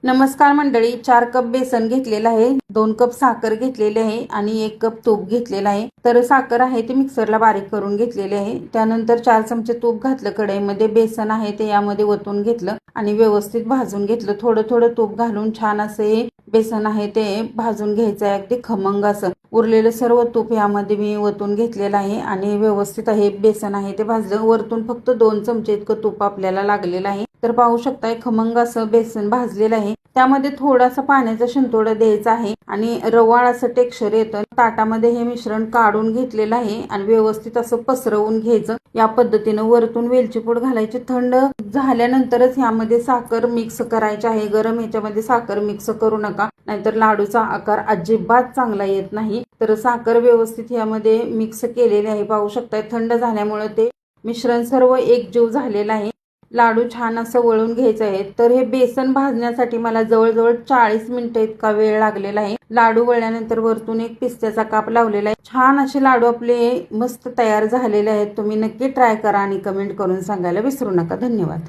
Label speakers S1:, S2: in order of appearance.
S1: नमस्कार मंडळी, 4 कप बेसन घेतलेलं आहे, 2 कप साखर घेतलेली आहे आणि 1 कप तूप घेतलेलं आहे। तर साखर आहे ते मिक्सरला बारीक करून घेतलेली आहे। त्यानंतर 4 चमचे तूप घातलं कढईमध्ये, बेसन आहे ते यामध्ये ओतून घेतलं आणि व्यवस्थित भाजून घेतलं। थोडं थोडं तूप घालून छान असे बेसन आहे ते भाजून घ्यायचं आहे, अगदी खमंग असं। उरलेलं सर्व तूप यामध्ये मी ओतून घेतलेलं आहे आणि व्यवस्थित हे बेसन आहे ते भाजलं। वरतून फक्त 2 चमचे इतकं तूप आपल्याला लागलेलं आहे। तर पाहू शकताय खमंग असं बेसन भाजलेलं आहे। त्यामध्ये थोडासा पाण्याचा शिंतोडा द्यायचा आहे आणि रवाळ असं टेक्स्चर येतं। ताटामध्ये हे मिश्रण काढून घेतलेलं आहे आणि व्यवस्थित असं पसरवून घ्यायचं। या पद्धतीने वरतून वेलची पूड घालायची। थंड झाल्यानंतरच यामध्ये साखर मिक्स करायची आहे। गरम ह्याच्यामध्ये साखर मिक्स करू नका, नाहीतर लाडूचा आकार अजिबात चांगला येत नाही। तर साखर व्यवस्थित यामध्ये मिक्स केलेली आहे, पाहू शकताय। थंड झाल्यामुळे ते मिश्रण सर्व एकजीव झालेलं आहे। लाडू छान असं वळून घ्यायचं आहे। तर हे बेसन भाजण्यासाठी मला जवळजवळ 40 मिनिटं इतका वेळ लागलेला आहे। लाडू वळल्यानंतर वरतून एक पिस्त्याचा काप लावलेला आहे। छान असे लाडू आपले मस्त तयार झालेले आहेत। तुम्ही नक्की ट्राय करा आणि कमेंट करून सांगायला विसरू नका। धन्यवाद।